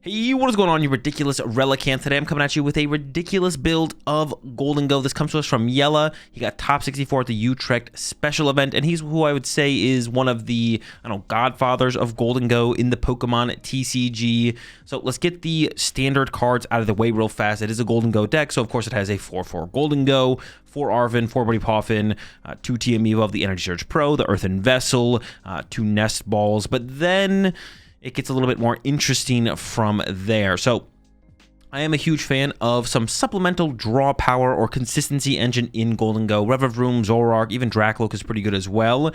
Hey, what is going on, you ridiculous Relicant? Today I'm coming at you with a ridiculous build of Gholdengo. This comes to us from Yella. He got top 64 at the Utrecht special event, and he's who I would say is one of the, godfathers of Gholdengo in the Pokemon TCG. So let's get the standard cards out of the way real fast. It is a Gholdengo deck, so of course it has a 4/4 Gholdengo, 4 Arven, 4 Buddy Poffin, 2 Amiibo of the Energy Surge Pro, the Earthen Vessel, 2 Nest Balls, but then it gets a little bit more interesting from there. So I am a huge fan of some supplemental draw power or consistency engine in Gholdengo. Revavroom, Zoroark, even Dracloak is pretty good as well.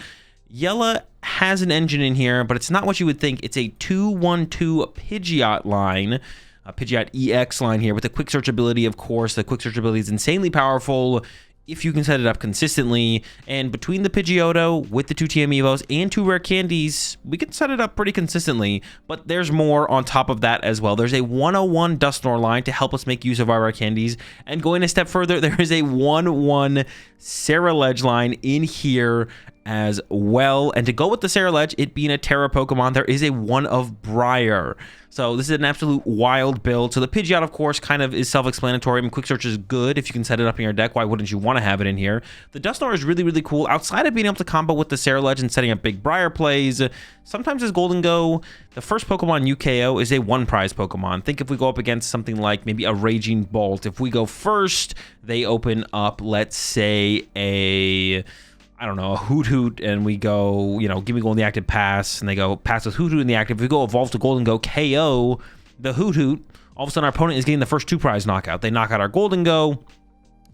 Yella has an engine in here, but it's not what you would think. It's a 2/1/2 Pidgeot line, a Pidgeot EX line here with the quick search ability, of course. The quick search ability is insanely powerful if you can set it up consistently, and between the Pidgeotto with the 2 Amiibos and 2 rare candies, we can set it up pretty consistently. But there's more on top of that as well. There's a 101 Dusknoir line to help us make use of our rare candies, and going a step further, there is a 1/1 Ceruledge line in here as well. And to go with the Ceruledge, it being a Terra Pokemon, there is a 1 of Briar. So this is an absolute wild build. So the Pidgeot, of course, kind of is self-explanatory. I mean, Quick Search is good. If you can set it up in your deck, why wouldn't you want to have it in here? The Dusknoir is really, really cool. Outside of being able to combo with the Ceruledge and setting up big Briar plays, sometimes as Gholdengo, the first Pokemon you KO is a 1-prize Pokemon. Think if we go up against something like maybe a Raging Bolt. If we go first, they open up, let's say, a Hoot Hoot, and we go, give me Go in the active pass, and they go pass with Hoot Hoot in the active. If we go evolve to Gholdengo, KO the Hoot Hoot, all of a sudden our opponent is getting the first 2-prize knockout. They knock out our Gholdengo.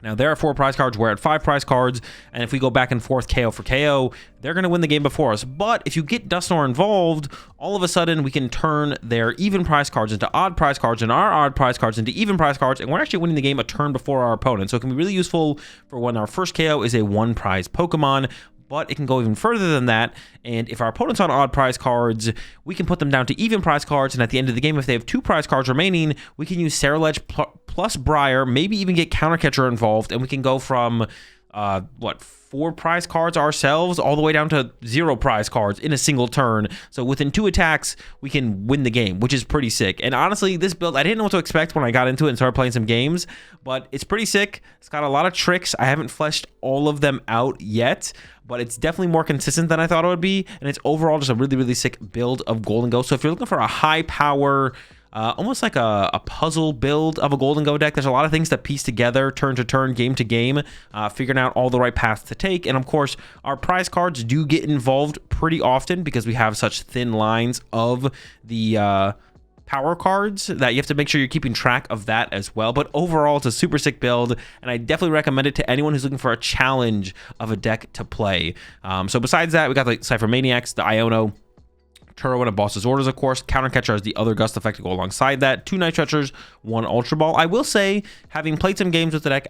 Now there are 4 prize cards, we're at 5 prize cards, and if we go back and forth KO for KO, they're going to win the game before us. But if you get Dusknoir involved, all of a sudden we can turn their even prize cards into odd prize cards, and our odd prize cards into even prize cards, and we're actually winning the game a turn before our opponent. So it can be really useful for when our first KO is a 1-prize Pokemon. But it can go even further than that, and if our opponent's on odd prize cards, we can put them down to even prize cards, and at the end of the game, if they have 2 prize cards remaining, we can use Ceruledge plus Briar, maybe even get Counter Catcher involved, and we can go from, 4 prize cards ourselves all the way down to 0 prize cards in a single turn. So within 2 attacks, we can win the game, which is pretty sick. And honestly, this build, I didn't know what to expect when I got into it and started playing some games, but it's pretty sick. It's got a lot of tricks. I haven't fleshed all of them out yet, but it's definitely more consistent than I thought it would be. And it's overall just a really, really sick build of Gholdengo. So if you're looking for a high power, almost like a puzzle build of a Gholdengo deck, there's a lot of things to piece together, turn to turn, game to game, figuring out all the right paths to take. And of course, our prize cards do get involved pretty often because we have such thin lines of the power cards that you have to make sure you're keeping track of that as well. But overall, it's a super sick build, and I definitely recommend it to anyone who's looking for a challenge of a deck to play. So besides that, we got the Cypher Maniacs, the Iono, Turo and a Boss's Orders, of course. Counter Catcher has the other Gust effect to go alongside that. 2 Night Stretchers, 1 Ultra Ball. I will say, having played some games with the deck,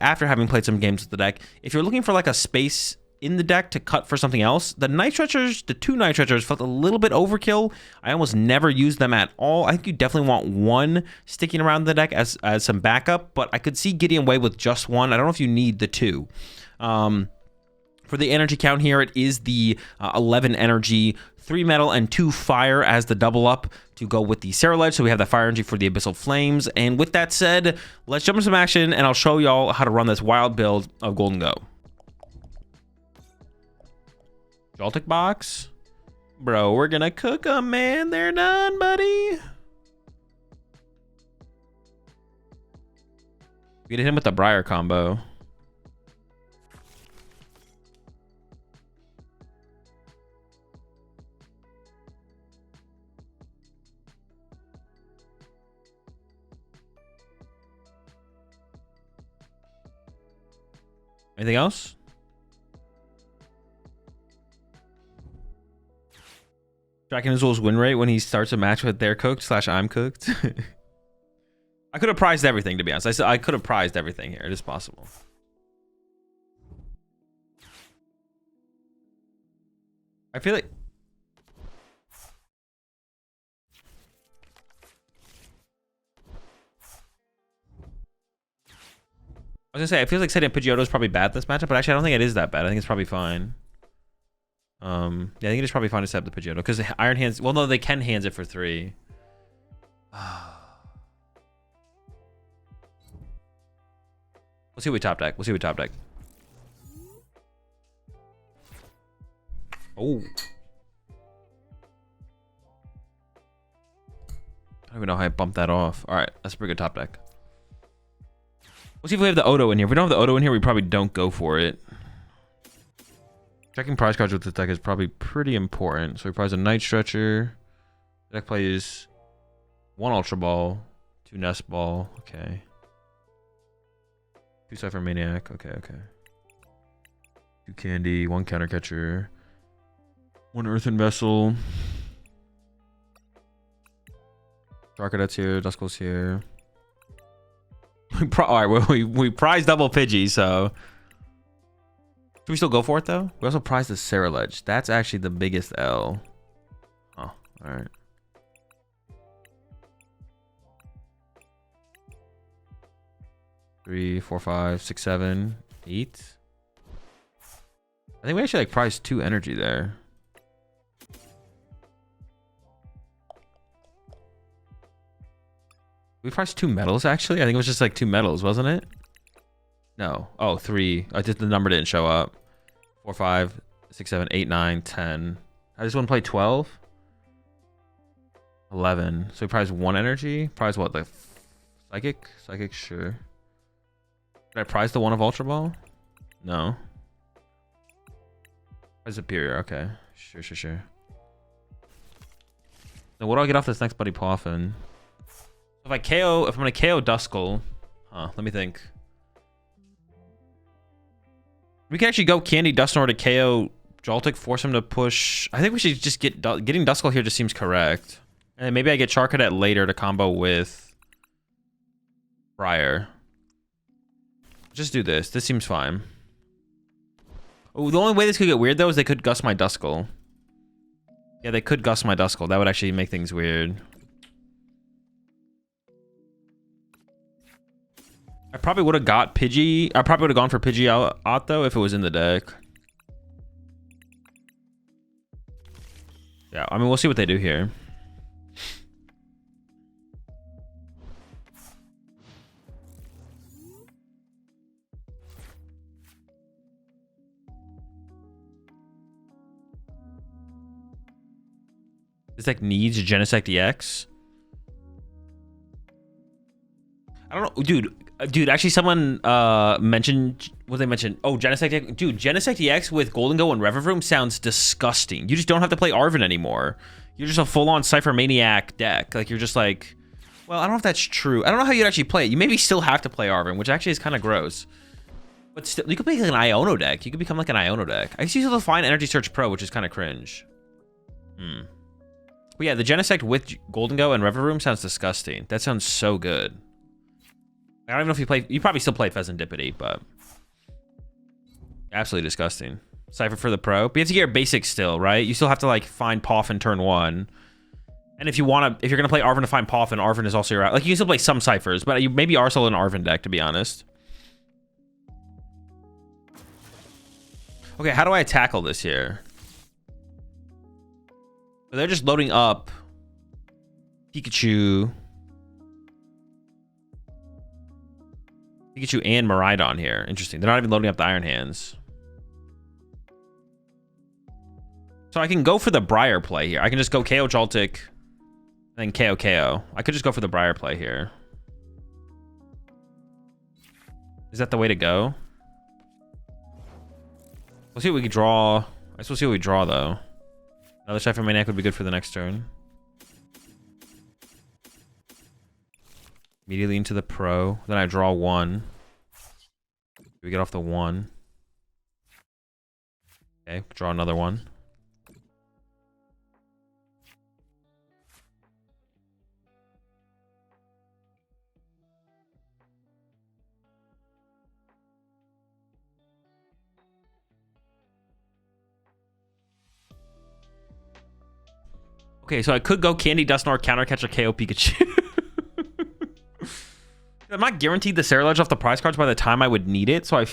if you're looking for like a space in the deck to cut for something else, the 2 Night Stretchers felt a little bit overkill. I almost never used them at all. I think you definitely want 1 sticking around the deck as some backup, but I could see getting away with just 1. I don't know if you need the 2. For the energy count here, it is the 11 energy, 3 metal and 2 fire as the double up to go with the Ceruledge. So we have the fire energy for the Abyssal Flames. And with that said, let's jump into some action, and I'll show y'all how to run this wild build of Gholdengo. Joltik box? Bro, we're gonna cook them, man. They're done, buddy. We hit him with the Briar combo. Anything else? Tracking Azul's win rate when he starts a match with they're cooked / I'm cooked. I could have prized everything, to be honest. I could have prized everything here. It is possible. I feel like... I was gonna say, I feel like setting Pidgeotto is probably bad this matchup, but actually I don't think it is that bad. I think it's probably fine. Yeah, I think it is probably fine to set up the Pidgeotto because Iron Hands. Well, no, they can hands it for 3. We'll see what we top deck. We'll see what we top deck. Oh. I don't even know how I bumped that off. All right, that's a pretty good top deck. We'll see if we have the Odo in here. If we don't have the Odo in here, we probably don't go for it. Checking prize cards with this deck is probably pretty important. So we prize a Night Stretcher. Deck plays 1 Ultra Ball, 2 Nest Ball. Okay. 2 Cypher Maniac. Okay, okay. 2 Candy, 1 Counter Catcher, 1 Earthen Vessel. Darkadet's here, Duskull's here. Alright, well, we prize double Pidgey, so. Should we still go for it, though? We also prize the Saraledge. That's actually the biggest L. Oh, alright. Three, 4, 5, 6, 7, 8. I think we actually like prize 2 energy there. We priced 2 metals, actually? I think it was just like 2 metals, wasn't it? No. Oh, 3. I just, the number didn't show up. 4, 5, 6, 7, 8, 9, 10. I just want to play 12? 11. So we prize 1 energy? Prize what? The Psychic? Psychic, sure. Did I prize the 1 of Ultra Ball? No. Prize Superior, okay. Sure, sure, sure. So what do I get off this next Buddy Poffin? If I'm gonna KO Duskull, let me think. We can actually go Candy Dust in order to KO Joltik, force him to push. I think we should just getting Duskull here just seems correct. And then maybe I get Charcadet later to combo with Briar. Just do this. This seems fine. Oh, the only way this could get weird though is they could Gust my Duskull. Yeah, they could Gust my Duskull. That would actually make things weird. I probably would have got Pidgey. I probably would have gone for Pidgey out though if it was in the deck. Yeah, I mean, we'll see what they do here. This deck needs Genesect EX. I don't know, dude, actually someone mentioned, what they mentioned? Oh, Genesect EX. Dude, Genesect EX with Gholdengo and Revavroom sounds disgusting. You just don't have to play Arven anymore. You're just a full-on Cypher Maniac deck. Like, you're just like, well, I don't know if that's true. I don't know how you'd actually play it. You maybe still have to play Arven, which actually is kind of gross. But still, you could play like an Iono deck. You could become like an Iono deck. I guess you still find Energy Search Pro, which is kind of cringe. But yeah, the Genesect with Gholdengo and Revavroom sounds disgusting. That sounds so good. I don't even know if you play. You probably still play Pheasantipity, but absolutely disgusting. Cypher for the pro, but you have to get your basics still, right? You still have to like find Poffin turn 1, and if you're gonna play Arven to find Poffin, Arven is also your like you can still play some ciphers, but you maybe are still an Arven deck to be honest. Okay, how do I tackle this here? So they're just loading up Pikachu and Miraidon here. Interesting. They're not even loading up the Iron Hands. So I can go for the Briar play here. I can just go KO Joltik, and then KO. I could just go for the Briar play here. Is that the way to go? We'll see what we can draw. I guess we'll see what we draw, though. Another Cypher Maniac would be good for the next turn. Immediately into the pro. Then I draw 1. We get off the 1. Okay, draw another 1. Okay, so I could go Candy Dusknoir, Counter Catcher, KO Pikachu. I'm not guaranteed the Saraledge off the prize cards by the time I would need it, so I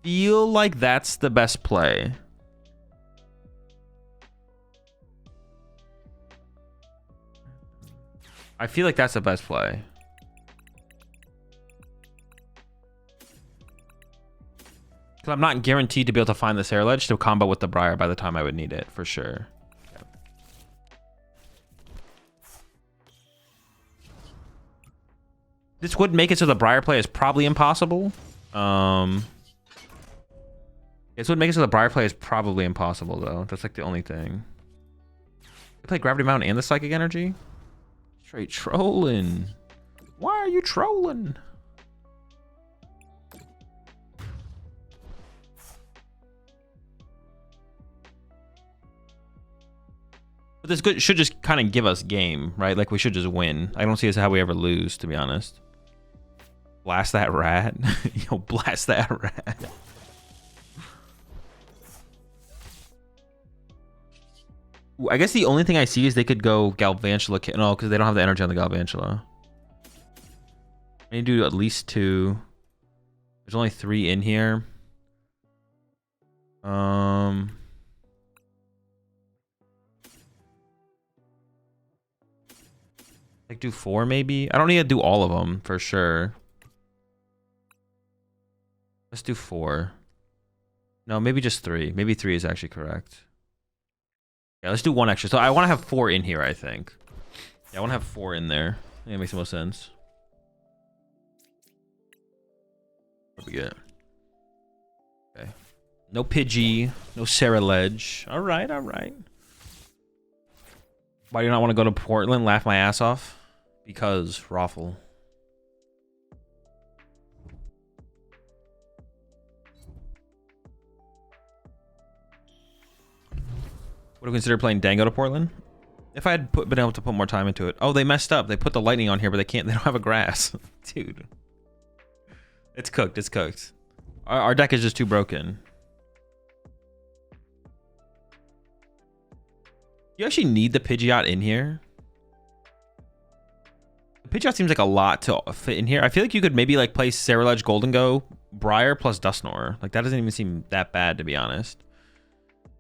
feel like that's the best play. I feel like that's the best play. Because I'm not guaranteed to be able to find this air ledge to combo with the Briar by the time I would need it, for sure. Okay. This would make it so the Briar play is probably impossible. This would make it so the Briar play is probably impossible, though. That's like the only thing. You play Gravity Mountain and the Psychic Energy? Straight trolling. Why are you trolling? But this should just kind of give us game, right? Like, we should just win. I don't see as how we ever lose, to be honest. Blast that rat. Yo, blast that rat. Ooh, I guess the only thing I see is they could go Galvantula. No, because they don't have the energy on the Galvantula. I need to do at least 2. There's only 3 in here. Like, do 4 maybe? I don't need to do all of them for sure. Let's do 4. No, maybe just 3. Maybe 3 is actually correct. Yeah, let's do 1 extra. So I want to have 4 in here, I think. Yeah, I want to have 4 in there. I think it makes the most sense. What do we get? Okay. No Pidgey. No Sarah Ledge. All right, all right. Why do you not want to go to Portland? Laugh my ass off? Because Raffle. Would have considered playing Dango to Portland? If I had been able to put more time into it. Oh, they messed up. They put the lightning on here, but they can't. They don't have a grass. Dude. It's cooked. It's cooked. Our deck is just too broken. You actually need the Pidgeot in here? The Pidgeot seems like a lot to fit in here. I feel like you could maybe like play Ceruledge, Gholdengo, Briar plus Dusknoir. Like that doesn't even seem that bad, to be honest.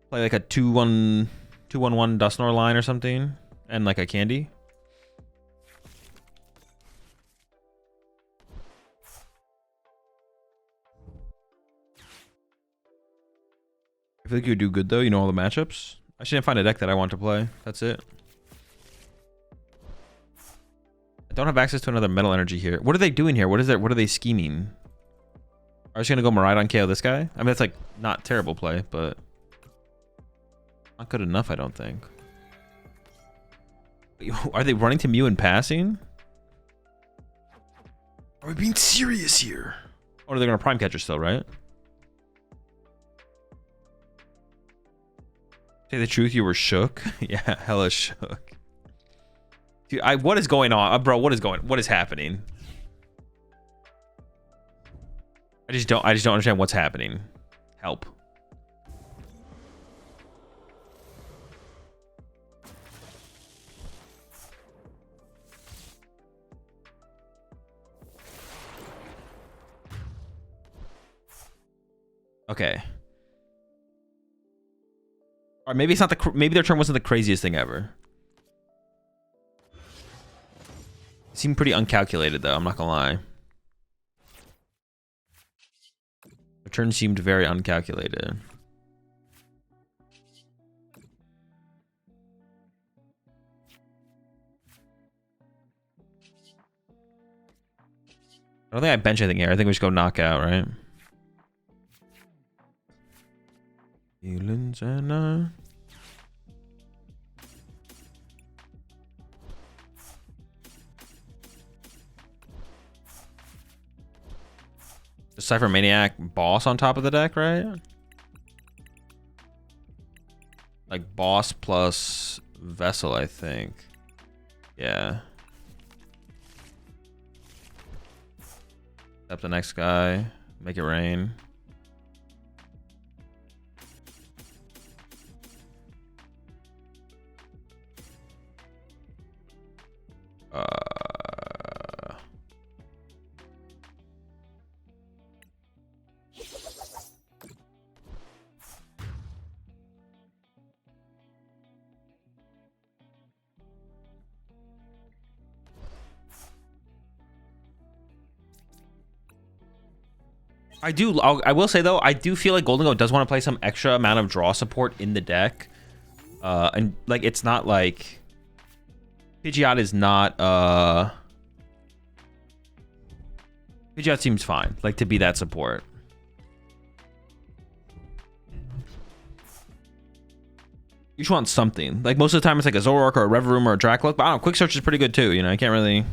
Play like a 2-1-1 Dusknoir line or something, and like a Candy. I feel like you would do good though. You know all the matchups. I should find a deck that I want to play. That's it. I don't have access to another Metal Energy here. What are they doing here? What are they scheming? Are they gonna go Miraidon KO this guy? I mean, that's like not terrible play, but not good enough, I don't think. Are they running to Mew and passing? Are we being serious here? Or are they gonna Prime Catcher still, right? Say the truth, you were shook. Yeah, hella shook. Dude, what is going on, bro? What is happening? I just don't understand what's happening. Help. Okay. Or maybe it's not maybe their turn wasn't the craziest thing ever. Seemed pretty uncalculated though, I'm not gonna lie. Their turn seemed very uncalculated. I don't think I bench anything here. I think we should go knockout, right? Feelings and the Cypher Maniac boss on top of the deck, right? Like boss plus Vessel, I think. Yeah. Up the next guy. Make it rain. I will say though, I do feel like Gholdengo does want to play some extra amount of draw support in the deck. And like it's not like Pidgeot is not Pidgeot seems fine, like to be that support. You just want something. Like most of the time it's like a Zoroark or a Revavroom or a Dracloak, but I don't know, Quick Search is pretty good too, you know, I can't really.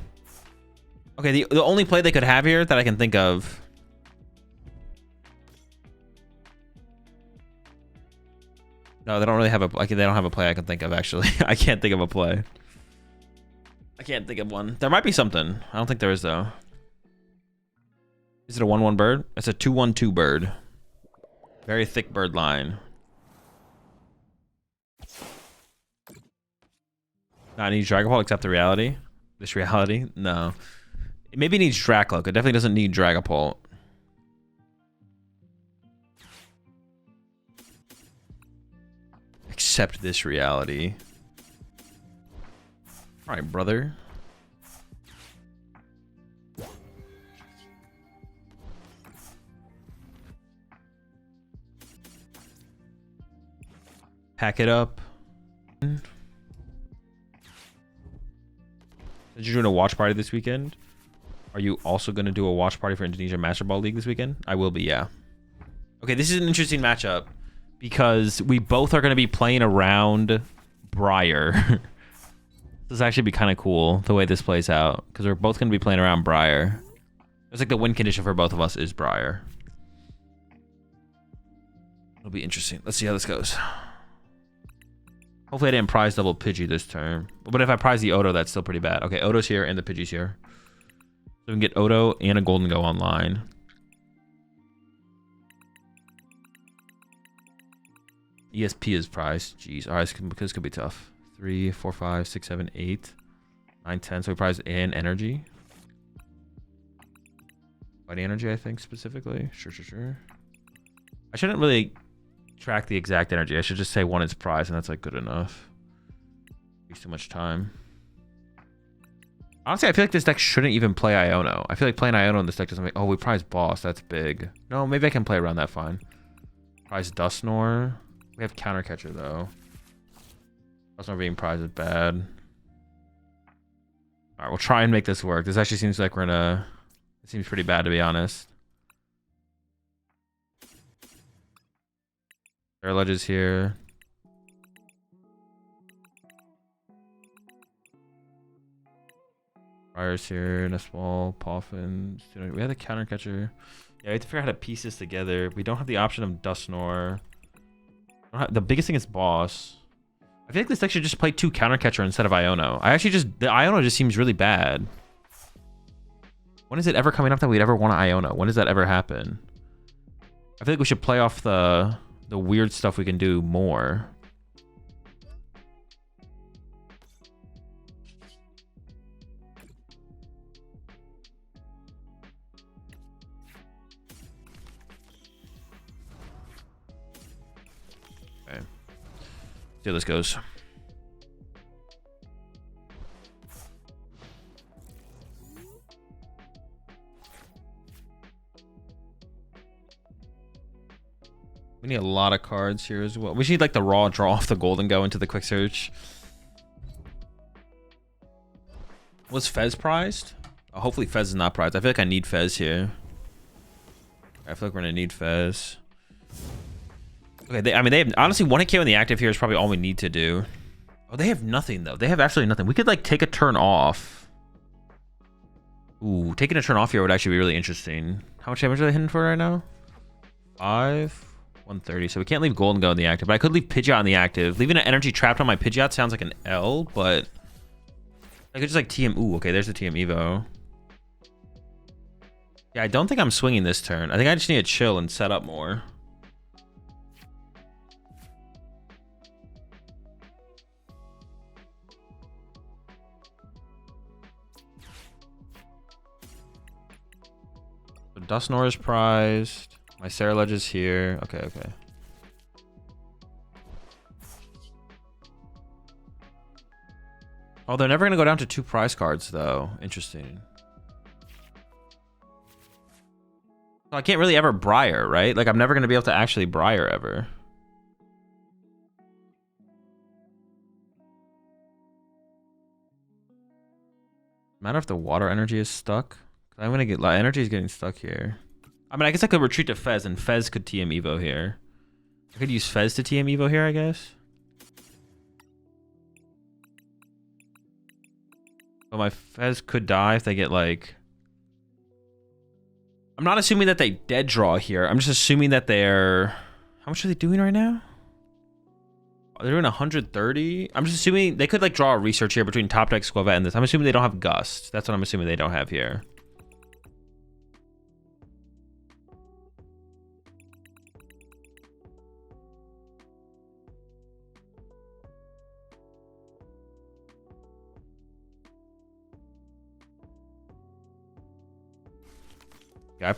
Okay, the only play they could have here that I can think of. No, they don't really have a like they don't have a play I can think of actually. I can't think of a play. I can't think of one. There might be something. I don't think there is though. Is it a 1/1 bird? It's a 2/1/2 bird. Very thick bird line. Not needs Dragon Ball except the reality. This reality? No. It maybe needs Dracloak. It definitely doesn't need Dragapult. Except this reality. Alright, brother. Pack it up. You're doing a watch party this weekend? Are you also going to do a watch party for Indonesia Master Ball League this weekend? I will be, yeah. Okay, this is an interesting matchup because we both are going to be playing around Briar. This actually be kind of cool the way this plays out because we're both going to be playing around Briar. It's like the win condition for both of us is Briar. It'll be interesting. Let's see how this goes. Hopefully I didn't prize double Pidgey this turn. But if I prize the Odo, that's still pretty bad. Okay, Odo's here and the Pidgey's here. So we can get Odo and a Gholdengo online. ESP is prized. Jeez. Alright, this could be tough. 3, 4, 5, 6, 7, 8, 9, 10. So we prize and energy. Fighting energy, I think, specifically. Sure. I shouldn't really track the exact energy. I should just say one is prize, and that's like good enough. Takes too much time. Honestly, I feel like this deck shouldn't even play Iono. I feel like playing Iono in this deck doesn't make... Oh, we prize boss. That's big. No, maybe I can play around that fine. Prize Dusknoir. We have counter catcher though. Dusknoir being prized is bad. Alright, we'll try and make this work. This actually seems like we're in a... It seems pretty bad to be honest. Air Ledges here. Briar's here, Nestwall, Poffin. We have the counter catcher. Yeah, we have to figure out how to piece this together. We don't have the option of Dusknoir. The biggest thing is boss. I feel like this deck should just play 2 counter catcher instead of Iono. The Iono just seems really bad. When is it ever coming up that we'd ever want to Iono? When does that ever happen? I feel like we should play off the weird stuff we can do more. Okay. See how this goes. We need a lot of cards here as well. We need like the raw draw off the Gholdengo into the quick search. Was Fez prized? Oh, hopefully Fez is not prized. I feel like I need Fez here. I feel like we're gonna need Fez. Okay, they have honestly 1 KO in the active here is probably all we need to do. Oh, they have nothing though. They have absolutely nothing. We could like take a turn off. Ooh, taking a turn off here would actually be really interesting. How much damage are they hitting for right now? 5. 130. So we can't leave Gholdengo in the active, but I could leave Pidgeot in the active. Leaving an energy trapped on my Pidgeot sounds like an L, but I could just like TM. Ooh, okay, there's the TM Evo. Yeah, I don't think I'm swinging this turn. I think I just need to chill and set up more. So Dusknoir is prized. My Cerulege is here. Okay. Oh, they're never going to go down to 2 prize cards, though. Interesting. So I can't really ever Briar, right? Like, I'm never going to be able to actually Briar ever. Matter if the water energy is stuck. I'm going to get... Energy is getting stuck here. I mean, I guess I could retreat to Fez, and Fez could TM Evo here. I could use Fez to TM Evo here, I guess. But my Fez could die if they get, like... I'm not assuming that they dead draw here. I'm just assuming that they're... How much are they doing right now? They're doing 130. I'm just assuming they could like draw a research here between top deck Squavet and this. I'm assuming they don't have Gust. That's what I'm assuming they don't have here. Yeah, I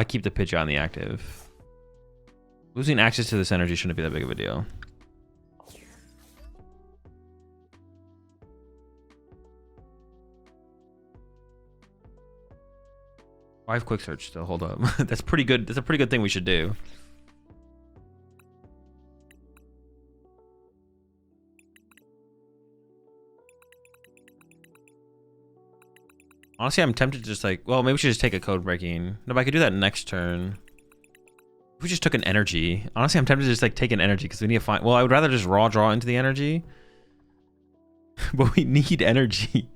keep the Pidgeot on the active. Losing access to this energy shouldn't be that big of a deal. Five quick search still, hold up. That's pretty good. That's a pretty good thing we should do. Honestly, I'm tempted to just like, well, maybe we should just take a code breaking. No, but I could do that next turn. If we just took an energy. Honestly, I'm tempted to just like take an energy because we need to find, well, I would rather just raw draw into the energy. But we need energy.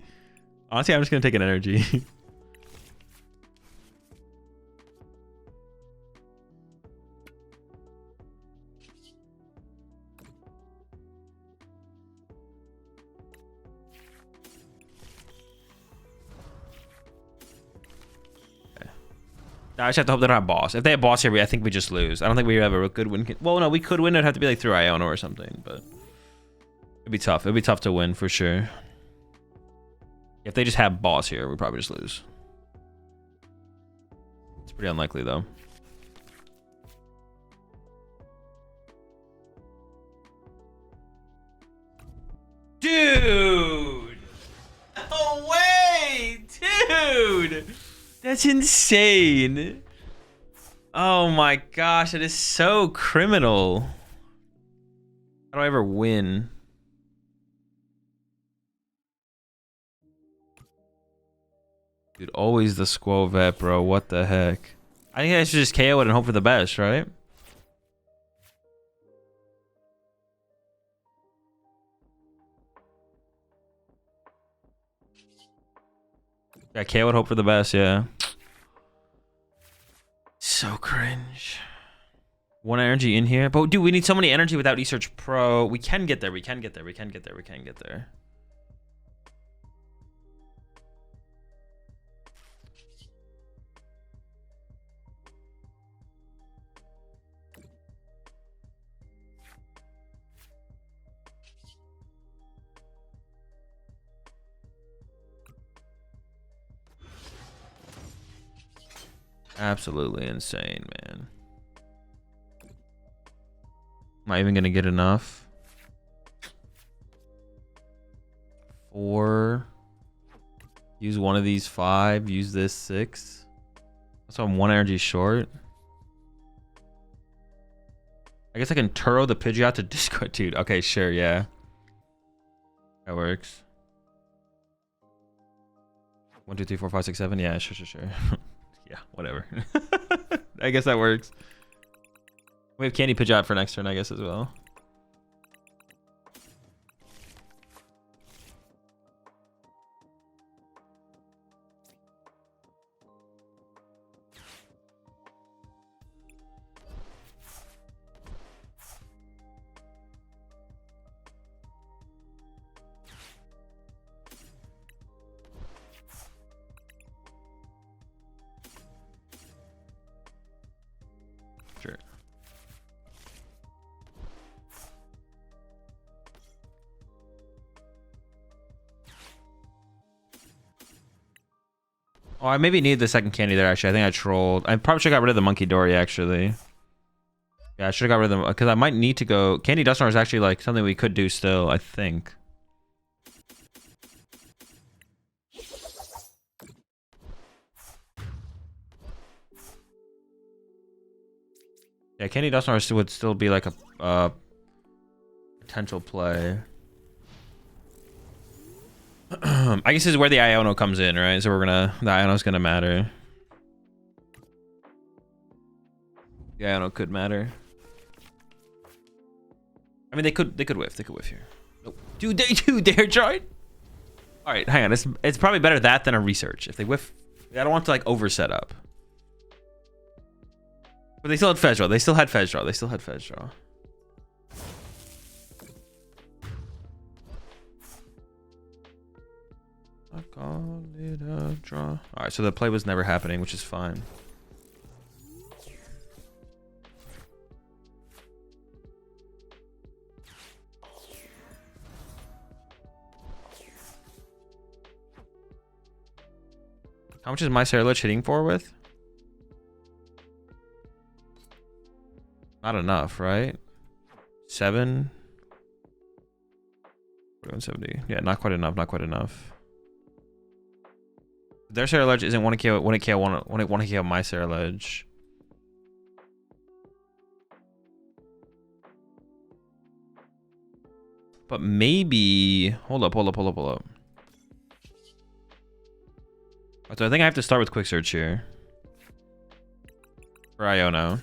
Honestly, I'm just going to take an energy. I just have to hope they don't have boss. If they have boss here, I think we just lose. I don't think we have a good win. Well, no, we could win. It'd have to be like through Iono or something, but it'd be tough. It'd be tough to win for sure. If they just have boss here, we probably just lose. It's pretty unlikely though. Dude! No way! Dude! That's insane. Oh my gosh, that is so criminal. How do I ever win? Dude, always the Squall Vet, bro. What the heck? I think I should just KO it and hope for the best, right? Yeah, KO it, hope for the best, yeah. So cringe. One energy in here. But dude, we need so many energy without eSearch Pro. We can get there, we can get there, we can get there, we can get there. Absolutely insane, man. Am I even gonna get enough? 4. Use one of these 5. Use this 6. So I'm 1 energy short. I guess I can Turo the Pidgeot to discard. Dude, okay, sure, yeah. That works. 1, 2, 3, 4, 5, 6, 7. Yeah, sure. Yeah, whatever. I guess that works. We have Candy Pidgeot for next turn, I guess, as well. Sure. Oh, I maybe need the second candy there, actually. I think I trolled. I probably should have got rid of the Monkey Dory, actually. Yeah, I should have got rid of them, because I might need to go... Candy Dusknoir is actually, like, something we could do still, I think. Yeah, Candy Dusknoir would still be like a potential play. I guess this is where the Iono comes in, right? So the Iono's gonna matter. The Iono could matter. I mean, they could whiff. They could whiff here. Nope. Dude, they're trying. All right, hang on. It's probably better that than a research. If they whiff, I don't want to like over set up. But they still had Fez draw. They still had Fez draw. They still had Fez draw. I call it a draw. All right, so the play was never happening, which is fine. How much is my Lich hitting for with? Not enough, right? 7? 170. Yeah, not quite enough. Not quite enough. Their Lich isn't 1k. 1k on my Lich. But maybe. Hold up. So I think I have to start with quick search here. For Iono.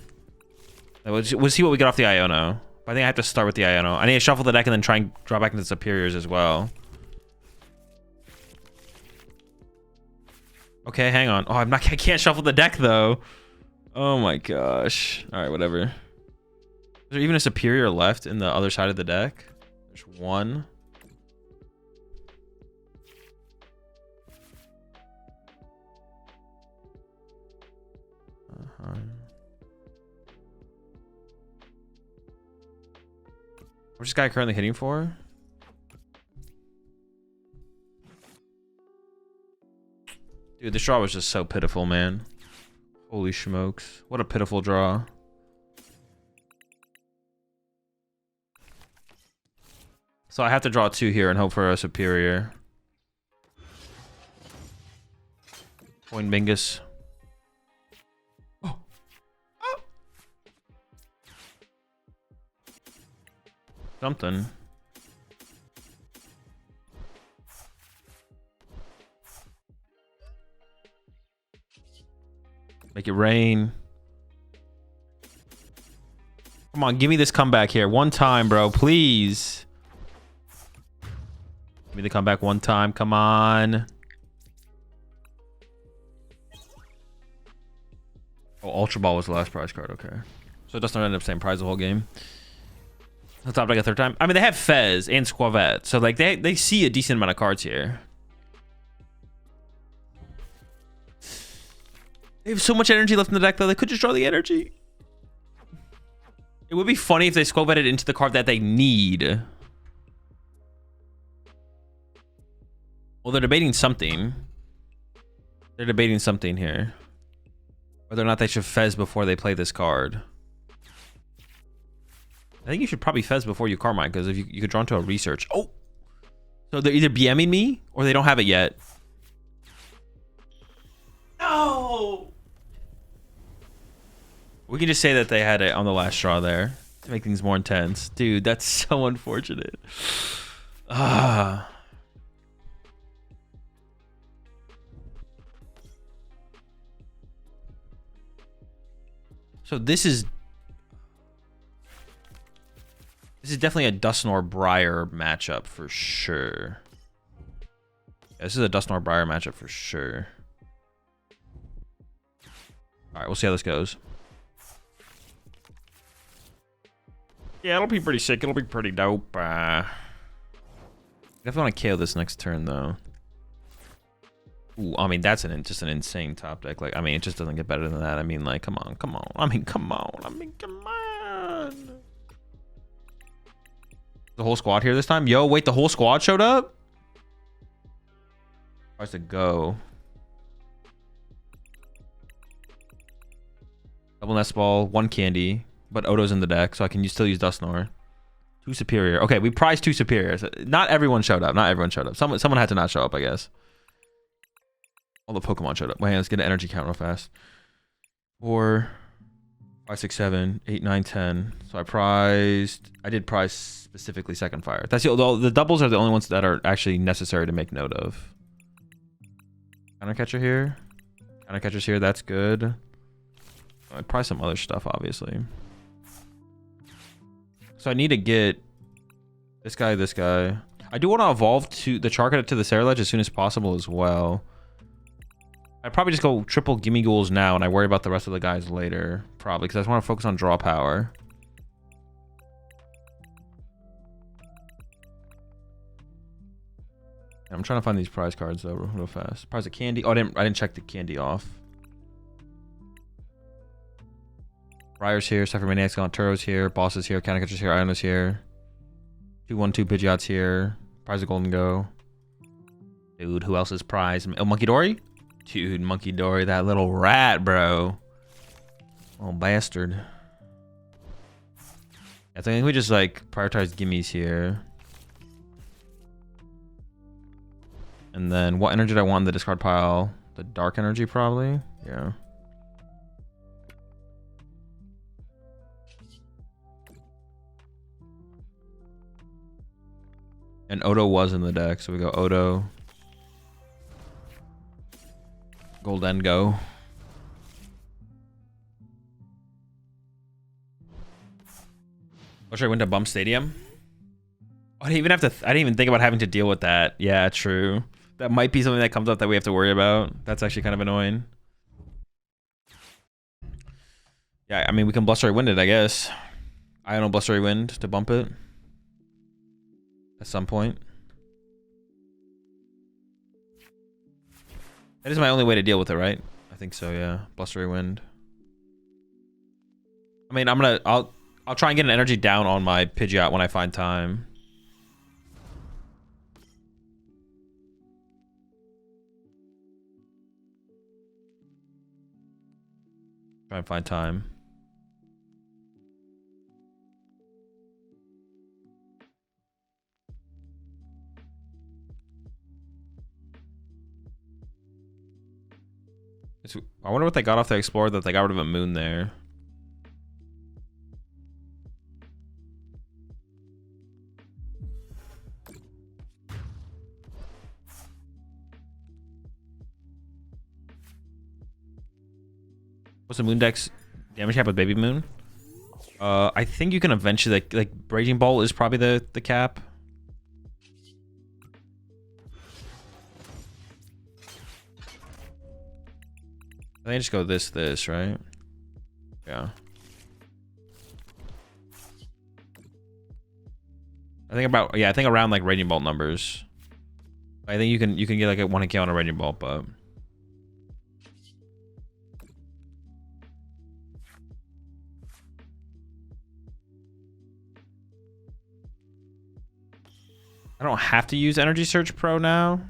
We'll see what we get off the Iono. But I think I have to start with the Iono. I need to shuffle the deck and then try and draw back into superiors as well. Okay, hang on. Oh, I can't shuffle the deck though. Oh my gosh. All right, whatever. Is there even a superior left in the other side of the deck? There's one. What's this guy currently hitting for? Dude, this draw was just so pitiful, man. Holy smokes. What a pitiful draw. So I have to draw 2 here and hope for a superior. Coin Bingus. Something. Make it rain. Come on, give me this comeback here. One time, bro, please. Give me the comeback one time. Come on. Oh, Ultra Ball was the last prize card. Okay. So it doesn't end up same prize the whole game. Let's top like a third time. I mean, they have Fez and Squavette, so like they see a decent amount of cards here. They have so much energy left in the deck, though. They could just draw the energy. It would be funny if they Squavetted into the card that they need. Well, they're debating something. They're debating something here. Whether or not they should Fez before they play this card. I think you should probably Fez before you Carmine, because if you could draw into a research. Oh! So they're either BMing me, or they don't have it yet. No! We can just say that they had it on the last draw there to make things more intense. Dude, that's so unfortunate. Ah. So this is definitely a Dusknoir Briar matchup for sure. Yeah, this is a Dusknoir Briar matchup for sure. All right, we'll see how this goes. Yeah, it'll be pretty sick. It'll be pretty dope. Definitely want to KO this next turn though. Ooh, I mean that's just an insane top deck. Like, I mean, it just doesn't get better than that. I mean, like, come on. I mean, come on. The whole squad here this time? Yo, wait, the whole squad showed up? How's to go? Double Nest Ball, 1 Candy, but Odo's in the deck, so I can still use Dusknoir. 2 Superior. Okay, we prized 2 Superiors. Not everyone showed up. Someone had to not show up, I guess. All the Pokemon showed up. Wait, let's get an energy count real fast. 4, 5, 6, 7, 8, 9, 10. So I did prize specifically second fire. That's the doubles are the only ones that are actually necessary to make note of. Counter catcher here. Counter catcher's here, that's good. I'd prize some other stuff, obviously. So I need to get this guy, this guy. I do want to evolve to the Charcadet to the Ceruledge as soon as possible as well. I'd probably just go triple Gimme Ghouls now, and I worry about the rest of the guys later, probably, because I just want to focus on draw power. I'm trying to find these prize cards though, real fast. Prize of candy. Oh, I didn't check the candy off. Briar's here. Cypher Maniac's gone. Turo's here. Boss is here. Counter Catcher's here. Iona's here. 2-1-2 Pidgeot's here. Prize of Gholdengo. Dude, who else is prize? Oh, Monkey Dory? Dude, Monkey Dory, that little rat, bro. Oh, bastard. I think we just like prioritize gimmies here. And then what energy did I want in the discard pile? The dark energy, probably. Yeah. And Odo was in the deck, so we go Odo. Gholdengo. Or should I win to Bump Stadium? I didn't even think about having to deal with that. Yeah, true. That might be something that comes up that we have to worry about. That's actually kind of annoying. Yeah, I mean, we can Blustery Wind it, I guess. I don't know, Blustery Wind to bump it. At some point. That is my only way to deal with it, right? I think so, yeah. Blustery Wind. I mean, I'll try and get an energy down on my Pidgeot when I find time. Try and find time. I wonder what they got off the Explorer that they got rid of a moon there. What's the moon deck's damage cap with Baby Moon? I think you can eventually like Raging Bolt is probably the cap. I think I just go this, right? Yeah. I think around like Raging Bolt numbers. I think you can get like a 1K on a Raging Bolt, but I don't have to use Energy Search Pro now.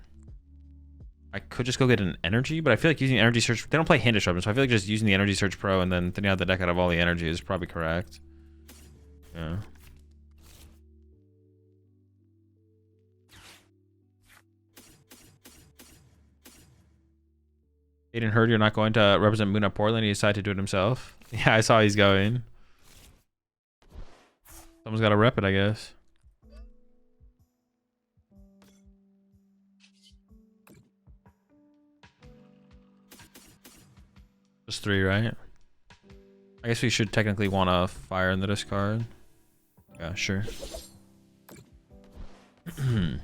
I could just go get an energy, but I feel like using Energy Search... They don't play Hand Disruption, so I feel like just using the Energy Search Pro and then thinning out the deck out of all the energy is probably correct. Yeah. Aiden heard you're not going to represent Moon at Portland. He decided to do it himself. Yeah, I saw he's going. Someone's got to rep it, I guess. Just 3, right? I guess we should technically want to fire in the discard. Yeah, sure. What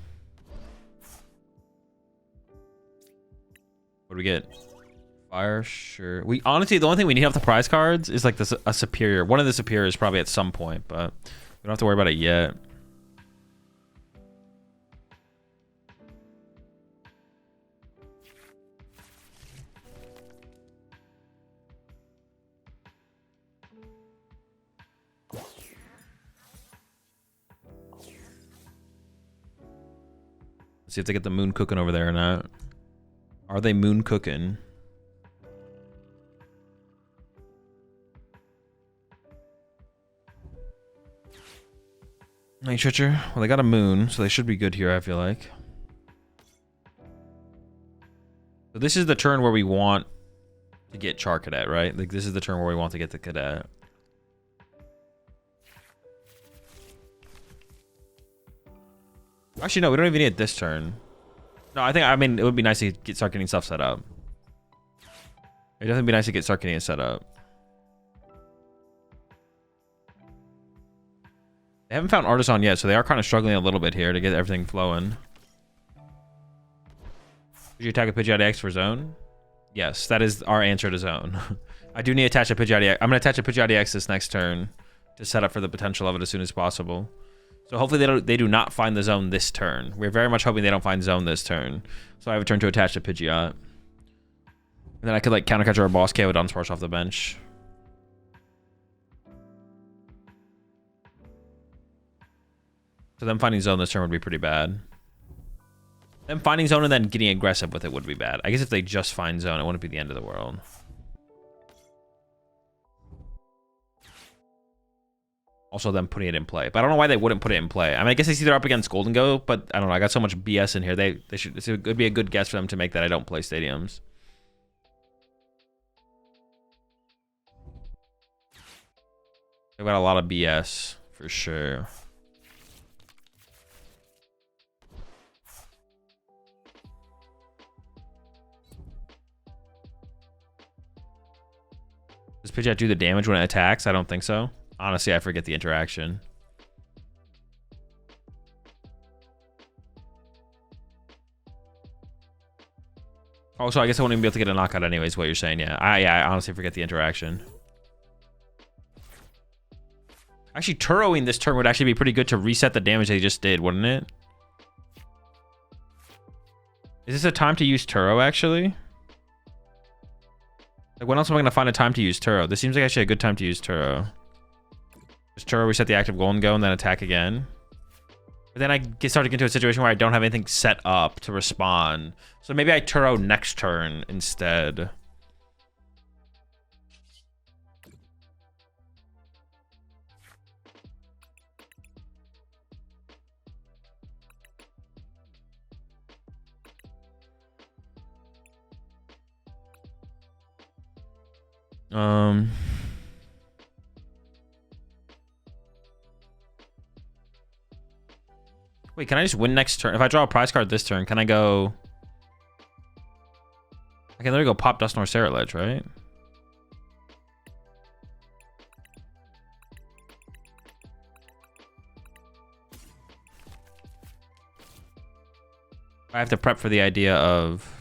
do we get? Fire, sure. We honestly, the only thing we need off the prize cards is like a superior. One of the superiors probably at some point, but we don't have to worry about it yet. Let's see if they get the moon cooking over there or not. Are they moon cooking? Night Stretcher. Well, they got a moon, so they should be good here, I feel like. So this is the turn where we want to get Char Cadet, right? Like, this is the turn where we want to get the Cadet. Actually, no, we don't even need it this turn. No, I mean, it would be nice to start getting stuff set up. It doesn't be nice to start getting it set up. They haven't found Artisan yet, so they are kind of struggling a little bit here to get everything flowing. Did you attack a Pidgeot X for zone? Yes, that is our answer to zone. I do need to attach a Pidgeot X. I'm going to attach a Pidgeot X this next turn to set up for the potential of it as soon as possible. So hopefully they do not find the zone this turn. We're very much hoping they don't find zone this turn. So I have a turn to attach a Pidgeot. And then I could like countercatcher our boss KO with Dunsparce off the bench. So them finding zone this turn would be pretty bad. Them finding zone and then getting aggressive with it would be bad. I guess if they just find zone, it wouldn't be the end of the world. Also them putting it in play. But I don't know why they wouldn't put it in play. I mean, I guess they see they're up against Gholdengo, but I don't know. I got so much BS in here. They should. It would be a good guess for them to make that I don't play stadiums. They've got a lot of BS for sure. Does Pidgeot do the damage when it attacks? I don't think so. Honestly, I forget the interaction. Also, I guess I wouldn't even be able to get a knockout anyways, what you're saying. Yeah, I honestly forget the interaction. Actually, Turoing this turn would actually be pretty good to reset the damage they just did, wouldn't it? Is this a time to use Turo, actually? Like, when else am I going to find a time to use Turo? This seems like actually a good time to use Turo. Just Turo, reset the active Gholdengo, and then attack again. But then I start to get into a situation where I don't have anything set up to respond. So maybe I Turo next turn instead. Wait, can I just win next turn? If I draw a prize card this turn, can I go... I can literally go pop Dusknoir Ceruledge, right? I have to prep for the idea of...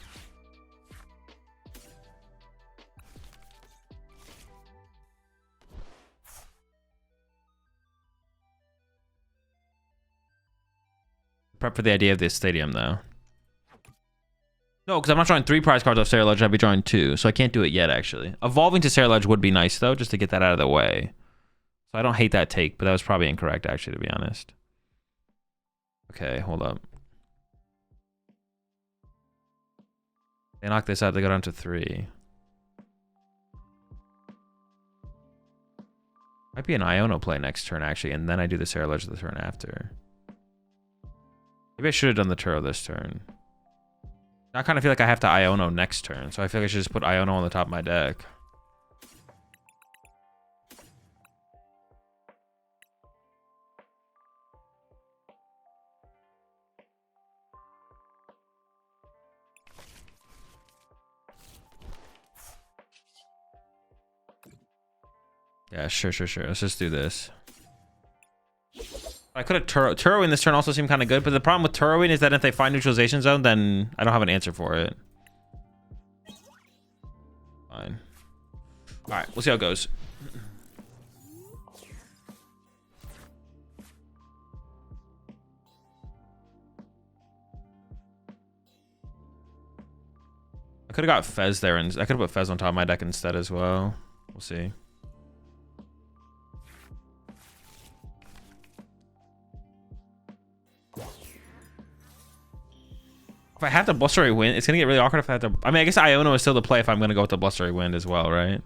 Prep for the idea of this stadium, though. No, because I'm not drawing 3 prize cards off Ceruledge. I'd be drawing 2, so I can't do it yet, actually. Evolving to Ceruledge would be nice, though, just to get that out of the way. So I don't hate that take, but that was probably incorrect, actually, to be honest. Okay, hold up. They knock this out, they go down to 3. Might be an Iono play next turn, actually, and then I do the Ceruledge the turn after. Maybe I should have done the Turo this turn. Now I kind of feel like I have to Iono next turn, so I feel like I should just put Iono on the top of my deck. Yeah, sure. Let's just do this. I could have Turoing this turn also seemed kind of good, but the problem with Turoing is that if they find neutralization zone, then I don't have an answer for it. Fine. All right, we'll see how it goes. I could have got Fez there, and I could have put Fez on top of my deck instead as well. We'll see. If I have the Blustery Wind, it's gonna get really awkward if I have to... I mean, I guess Iono is still the play if I'm gonna go with the Blustery Wind as well, right?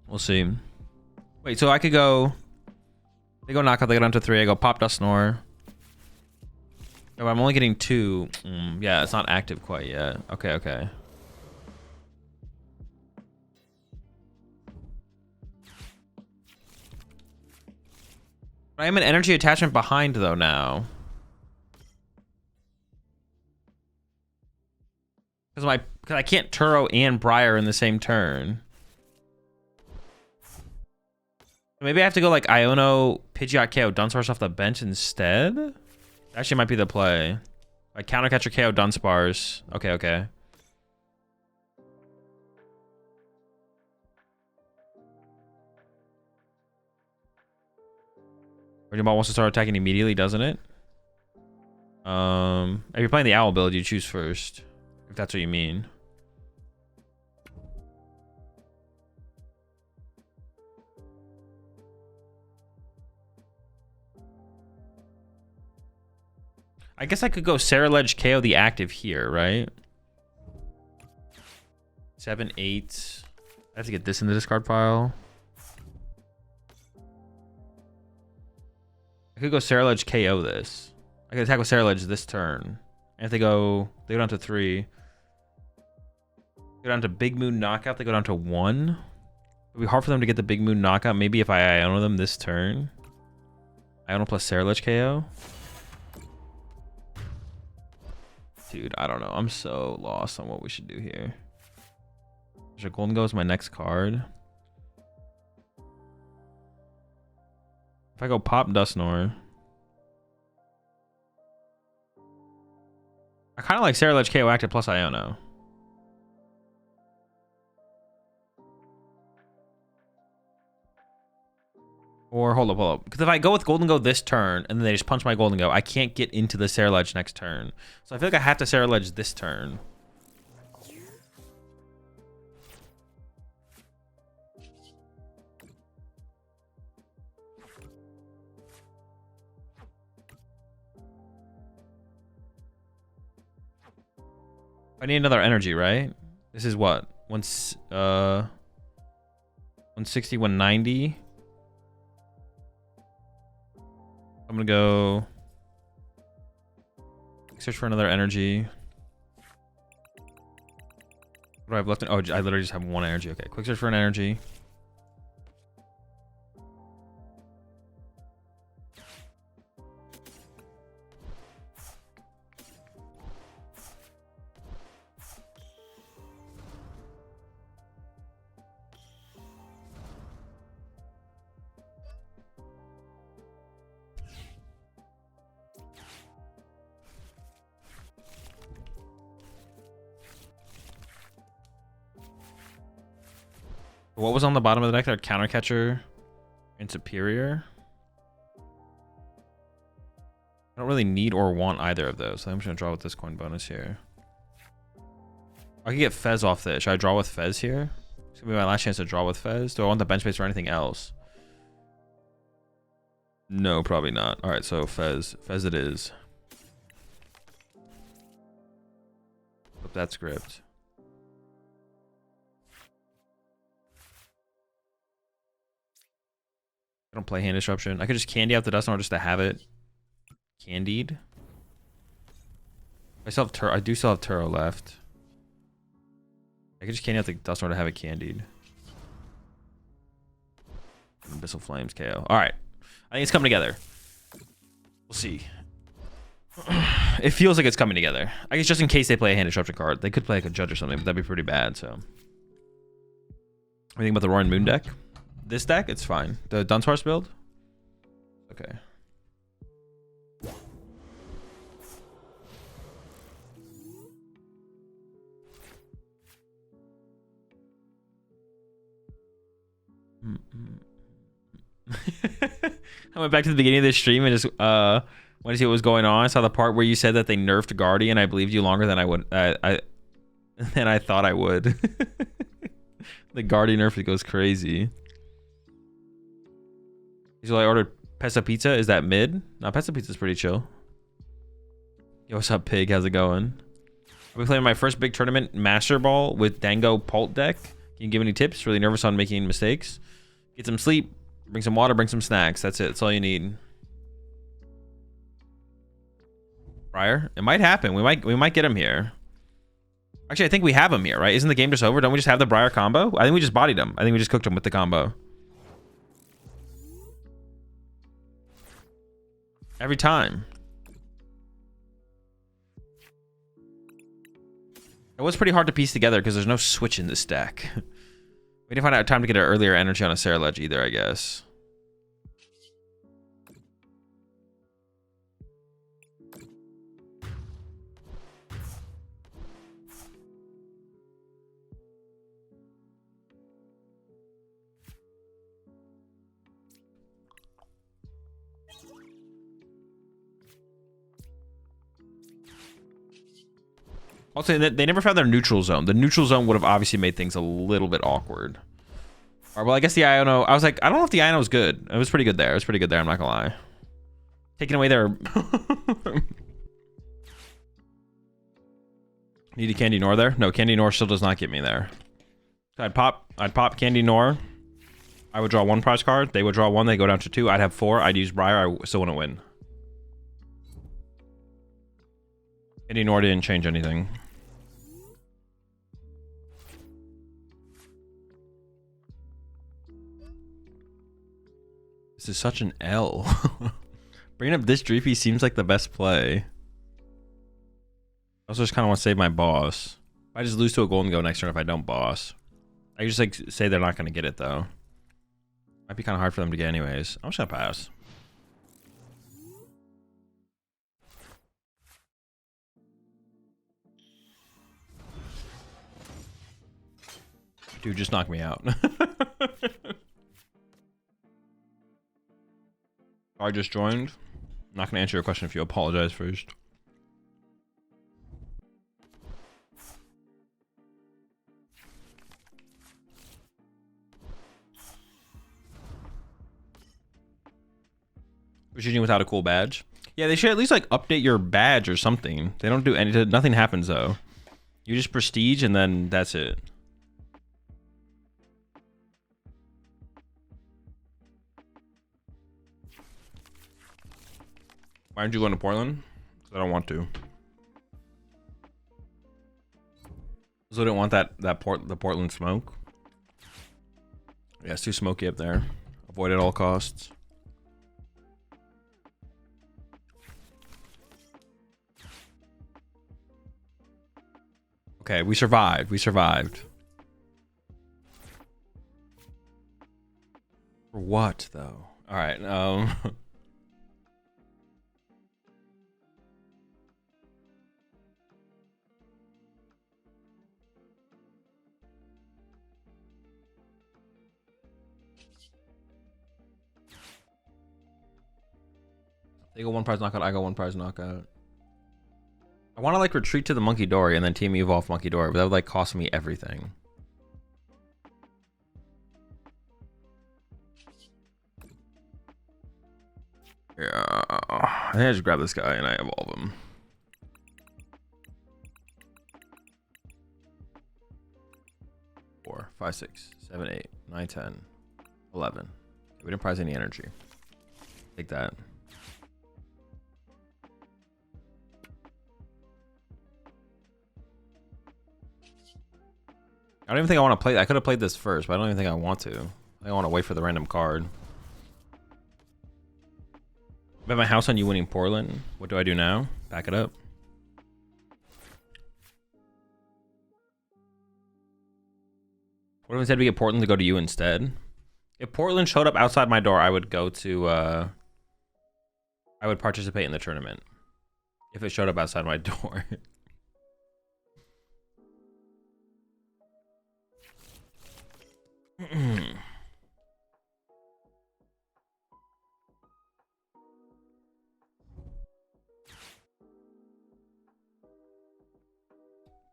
We'll see. Wait, so I could go... They go knockout, they go down to 3, I go pop Dusknoir. Oh, I'm only getting 2. Yeah, it's not active quite yet. Okay. I am an energy attachment behind though now. Because I can't Turo and Briar in the same turn. Maybe I have to go like Iono, Pidgeot, KO, Dunsparce off the bench instead? Actually might be the play. Like counter catcher, KO, Dunsparce. Okay, okay. Raging Ball wants to start attacking immediately, doesn't it? If you're playing the Owl build, you choose first. If that's what you mean. I guess I could go Saraledge, KO the active here, right? 7, 8. I have to get this in the discard pile. I could go Saraledge, KO this. I could attack with Saraledge this turn. And if they go down to 3. Go down to Big Moon Knockout, they go down to 1. It'd be hard for them to get the Big Moon Knockout. Maybe if I Iono them this turn. Iono plus Saraledge KO. Dude, I don't know. I'm so lost on what we should do here. Gholdengo is my next card. If I go pop Dusknoir. I kind of like Saraledge KO active plus Iono. Or hold up. Because if I go with Gholdengo this turn and then they just punch my Gholdengo, I can't get into the Saraledge next turn. So I feel like I have to Saraledge this turn. I need another energy, right? This is what? 160, 190. I'm gonna go search for another energy. What do I have left? Oh, I literally just have one energy. Okay, quick search for an energy. What was on the bottom of the deck there? Counter catcher and superior. I don't really need or want either of those. So I'm just gonna draw with this coin bonus here. I can get Fez off this. Should I draw with Fez here? It's gonna be my last chance to draw with Fez. Do I want the bench space or anything else? No, probably not. All right, so Fez it is. Flip that script. I don't play hand disruption. I could just candy out the Dusknoir just to have it candied. I do still have Turo left. I could just candy out the Dusknoir to have it candied. Abyssal Flames KO. All right, I think it's coming together. We'll see. It feels like it's coming together. I guess just in case they play a hand disruption card, they could play like a judge or something, but that'd be pretty bad. So, what do you think about the Roaring Moon deck? This deck, it's fine. The Dunsparce build? Okay. I went back to the beginning of this stream and just wanted to see what was going on. I saw the part where you said that they nerfed Guardian. I believed you longer than I thought I would. The Guardian nerf goes crazy. So I ordered Pesto Pizza. Is that mid? No, Pesto Pizza's pretty chill. Yo, what's up, Pig? How's it going? I'll be playing my first big tournament, Master Ball, with Dango Pult deck. Can you give any tips? Really nervous on making mistakes. Get some sleep. Bring some water. Bring some snacks. That's it. That's all you need. Briar? It might happen. We might get him here. Actually, I think we have him here, right? Isn't the game just over? Don't we just have the Briar combo? I think we just bodied him. I think we just cooked him with the combo. Every time. It was pretty hard to piece together because there's no switch in this deck. We didn't find out time to get an earlier energy on a Sarah Ledge either, I guess. Also, they never found their neutral zone. The neutral zone would have obviously made things a little bit awkward. All right, well, I guess the Iono... I was like, I don't know if the Iono was good. It was pretty good there. It was pretty good there, I'm not gonna lie. Taking away their... Need a Candy Nor there? No, Candy Nor still does not get me there. So I'd pop Candy Nor. I would draw 1 prize card. They would draw 1. They go down to 2. I'd have 4. I'd use Briar. I still wouldn't win. Candy Nor didn't change anything. This is such an L. Bringing up this Dreepy seems like the best play. I also just kind of want to save my boss. If I just lose to a Gholdengo next turn if I don't boss. I just like say they're not going to get it though. Might be kind of hard for them to get anyways. I'm just going to pass. Dude, just knock me out. I just joined. I'm not going to answer your question if you apologize first. Shooting without a cool badge. Yeah, they should at least like update your badge or something. They don't do anything. Nothing happens though. You just prestige and then that's it. Why aren't you going to Portland? Because I don't want to. So I don't want the Portland smoke. Yeah, it's too smoky up there. Avoid at all costs. Okay, we survived. We survived. For what though? All right. They go 1 prize knockout, I go 1 prize knockout. I want to like retreat to the Monkey Dory and then team evolve Monkey Dory, but that would like cost me everything. Yeah, I think I just grab this guy and I evolve him. Four, 5, 6, 7, 8, 9, 10, 11. We didn't prize any energy. Take that. I don't even think I want to play. I could have played this first, but I don't even think I want to. I want to wait for the random card. Bet my house on you winning Portland. What do I do now? Back it up. What if instead we get Portland to go to you instead? If Portland showed up outside my door, I would go to... I would participate in the tournament. If it showed up outside my door.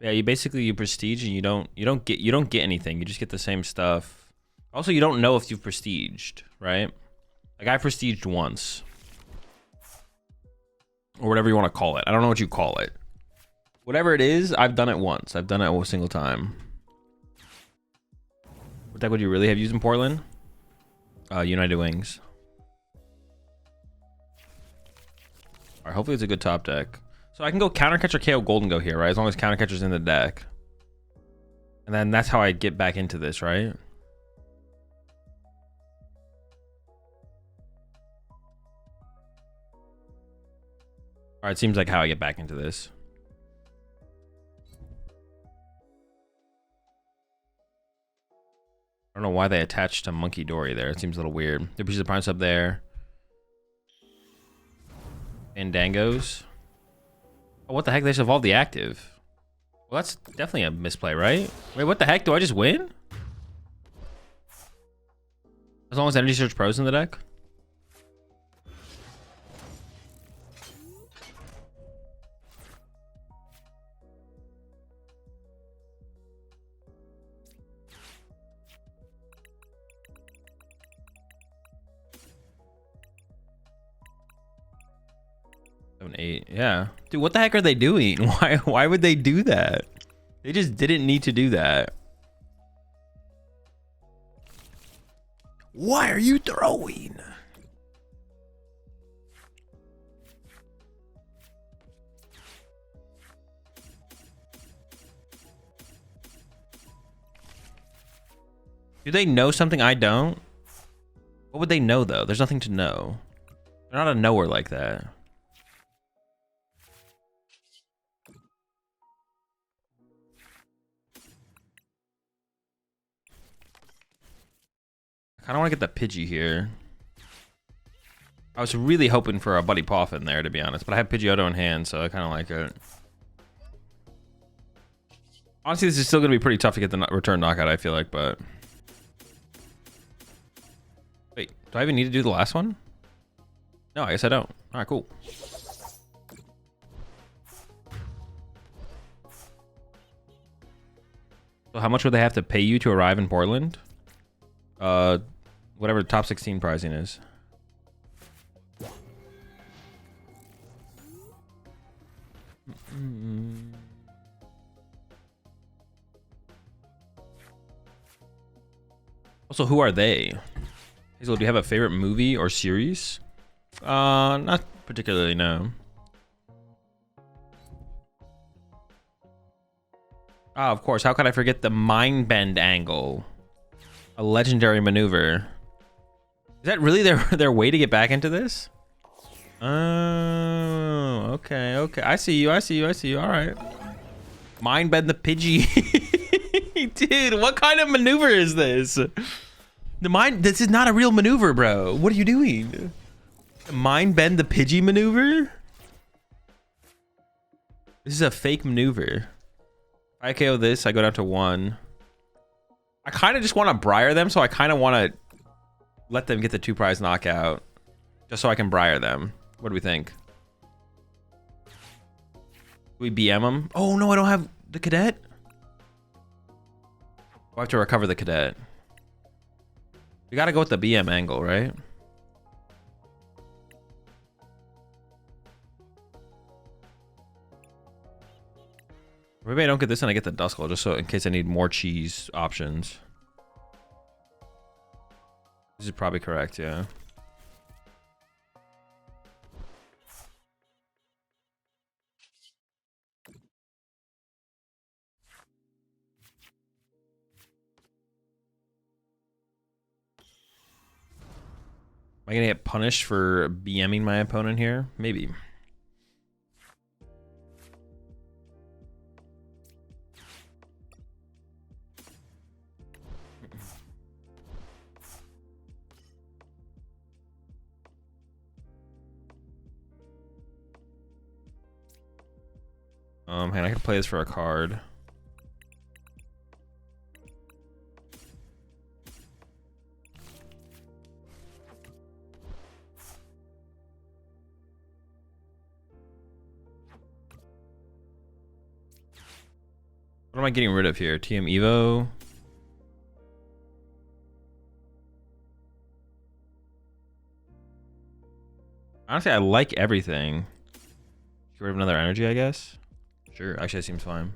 Yeah, you basically prestige and you don't get anything. You just get the same stuff. Also, you don't know if you've prestiged, right? Like I prestiged once. Or whatever you want to call it. I don't know what you call it. Whatever it is, I've done it once. I've done it a single time. What deck would you really have used in Portland? United Wings. Alright, hopefully it's a good top deck. So I can go Countercatcher KO Gholdengo here, right? As long as Countercatcher's in the deck. And then that's how I get back into this, right? All right, seems like how I get back into this. I don't know why they attached to Monkey Dory there. It seems a little weird. There pieces of Prime Sub there. Fandangos. Oh, what the heck? They just evolved the active. Well, that's definitely a misplay, right? Wait, what the heck? Do I just win? As long as Energy Search Pro's in the deck? Seven, 8, yeah. Dude, what the heck are they doing? Why would they do that? They just didn't need to do that. Why are you throwing? Do they know something I don't? What would they know, though? There's nothing to know. They're not a knower like that. I kind of want to get the Pidgey here. I was really hoping for a Buddy Poffin there, to be honest, but I have Pidgeotto in hand, so I kind of like it. Honestly, this is still going to be pretty tough to get the return knockout, I feel like, but... Wait, do I even need to do the last one? No, I guess I don't. All right, cool. So how much would they have to pay you to arrive in Portland? Whatever the top 16 pricing is. Also, who are they? Hazel, do you have a favorite movie or series? Not particularly, no. Ah, of course. How could I forget the Mind Bend angle? A legendary maneuver. Is that really their way to get back into this? Oh, okay, okay. I see you. All right. Mind Bend the Pidgey. Dude, what kind of maneuver is this? This is not a real maneuver, bro. What are you doing? Mind Bend the Pidgey maneuver? This is a fake maneuver. If I KO this, I go down to 1. I kind of just want to Briar them, so I kind of want to let them get the 2 prize knockout. Just so I can Briar them. What do we think? We BM them? Oh, no, I don't have the Cadet? I have to recover the Cadet. We got to go with the BM angle, right? Maybe I don't get this and I get the Duskull, just so in case I need more cheese options. This is probably correct, yeah. Am I gonna get punished for BMing my opponent here? Maybe. And I can play this for a card. What am I getting rid of here? TM Evo? Honestly, I like everything. Get rid of another energy, I guess. Sure, actually that seems fine.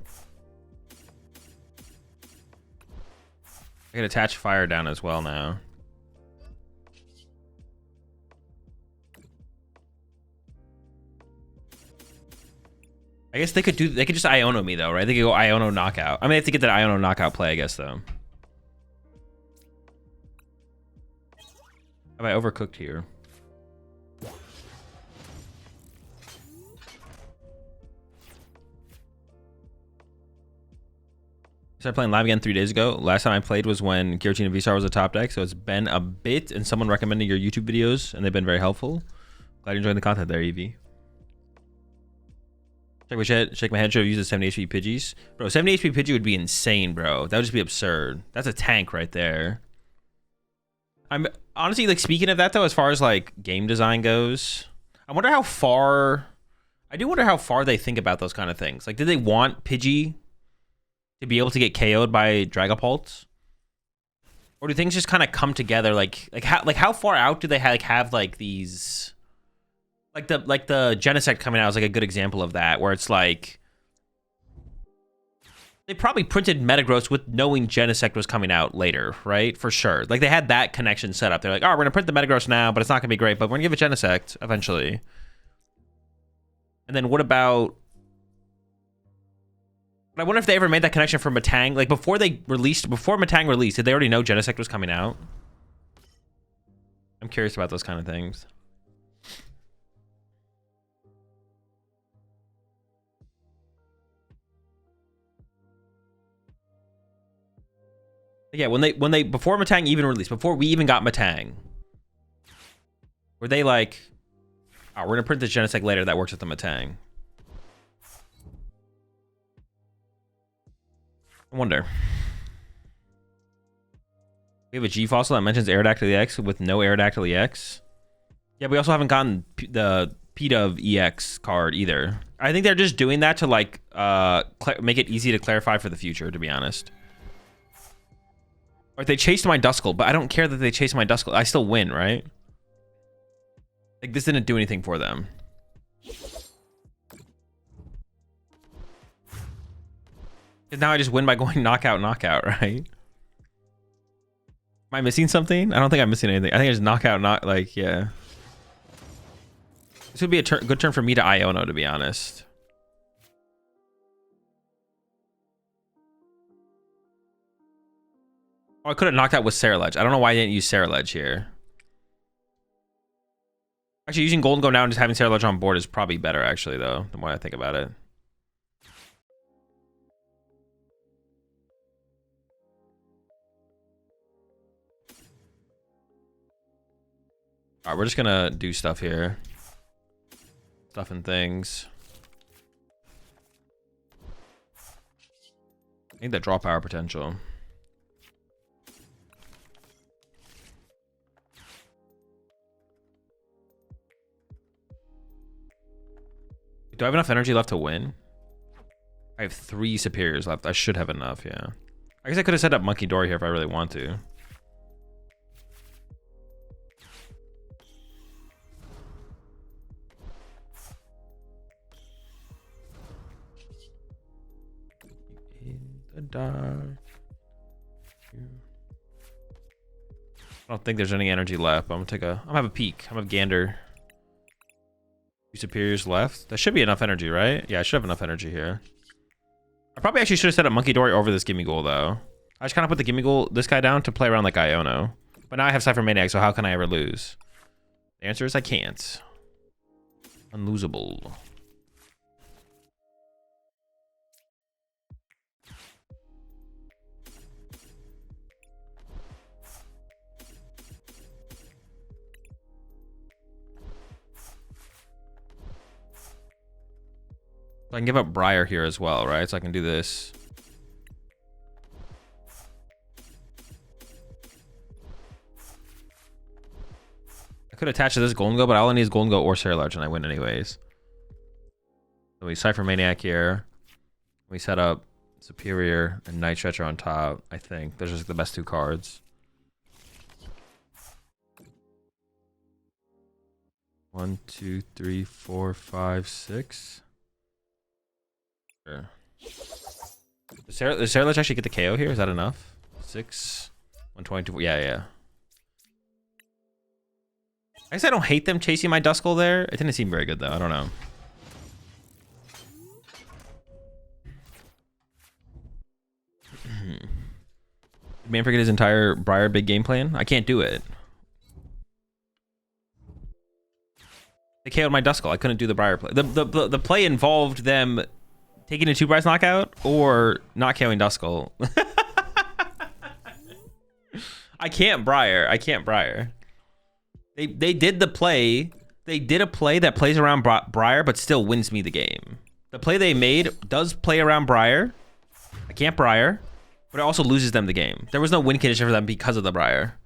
I can attach fire down as well now. I guess they could just Iono me though, right? They could go Iono knockout. I mean, I have to get that Iono knockout play, I guess, though. Have I overcooked here? Started playing live again 3 days ago. Last time I played was when Giratina V-Star was a top deck, so it's been a bit, and someone recommended your YouTube videos, and they've been very helpful. Glad you're enjoying the content there, Evie. Shake my head, should have used the 70 HP Pidgeys. Bro, 70 HP Pidgey would be insane, bro. That would just be absurd. That's a tank right there. I'm honestly, like, speaking of that, though, as far as, like, game design goes, I wonder how far... I do wonder how far they think about those kind of things. Like, did they want Pidgey to be able to get KO'd by Dragapult? Or do things just kind of come together? Like how far out do they have these... Like the Genesect coming out is like a good example of that, where it's like they probably printed Metagross with knowing Genesect was coming out later, right? For sure. Like they had that connection set up. They're like, oh, we're gonna print the Metagross now, but it's not gonna be great, but we're gonna give it Genesect eventually. And then what about? I wonder if they ever made that connection for Matang. Like before Matang released, did they already know Genesect was coming out? I'm curious about those kind of things. Yeah, when they before Matang even released, before we even got Matang, were they like, oh, we're gonna print this Genesect later that works with the Matang? I wonder. We have a G fossil that mentions Aerodactyl EX with no Aerodactyl EX. Yeah, we also haven't gotten the PETA EX card either. I think they're just doing that to like make it easy to clarify for the future, to be honest. Or they chased my Duskull, but I don't care that they chased my Duskull. I still win, right? Like, this didn't do anything for them. Because now I just win by going knockout, right? Am I missing something? I don't think I'm missing anything. I think I just knockout, yeah. This would be a good turn for me to Iono, to be honest. Oh, I could have knocked out with Saraledge. I don't know why I didn't use Saraledge here. Actually, using Gholdengo now and just having Saraledge on board is probably better, actually, though, the more I think about it. All right, we're just gonna do stuff here. Stuff and things. I need that draw power potential. Do I have enough energy left to win? I have 3 superiors left. I should have enough, yeah. I guess I could have set up Monkey Dory here if I really want to. In the dark. I don't think there's any energy left. I'm gonna have a peek. I'm gonna have Gander. 2 superiors left. That should be enough energy, right? Yeah, I should have enough energy here. I probably actually should have set up Monkey Dory over this Gimme Goal, though. I just kind of put the Gimme Goal, this guy down to play around like Iono. But now I have Cypher Maniac, so how can I ever lose? The answer is I can't. Unlosable. I can give up Briar here as well, right? So I can do this. I could attach to this Gholdengo, but all I need is Gholdengo or Saraledge, and I win anyways. So we Cypher Maniac here. We set up Superior and Night Stretcher on top, I think. Those are just the best 2 cards. 1, 2, 3, 4, 5, 6. Sure. Does Saraledge actually get the KO here? Is that enough? 6, 122. Yeah. I guess I don't hate them chasing my Duskull there. It didn't seem very good, though. I don't know. Did man forget his entire Briar big game plan? I can't do it. They KO'd my Duskull. I couldn't do the Briar play. The play involved them Taking a 2-prize knockout or not KOing Duskull? I can't Briar. I can't Briar. They did the play. They did a play that plays around Briar, but still wins me the game. The play they made does play around Briar. I can't Briar, but it also loses them the game. There was no win condition for them because of the Briar.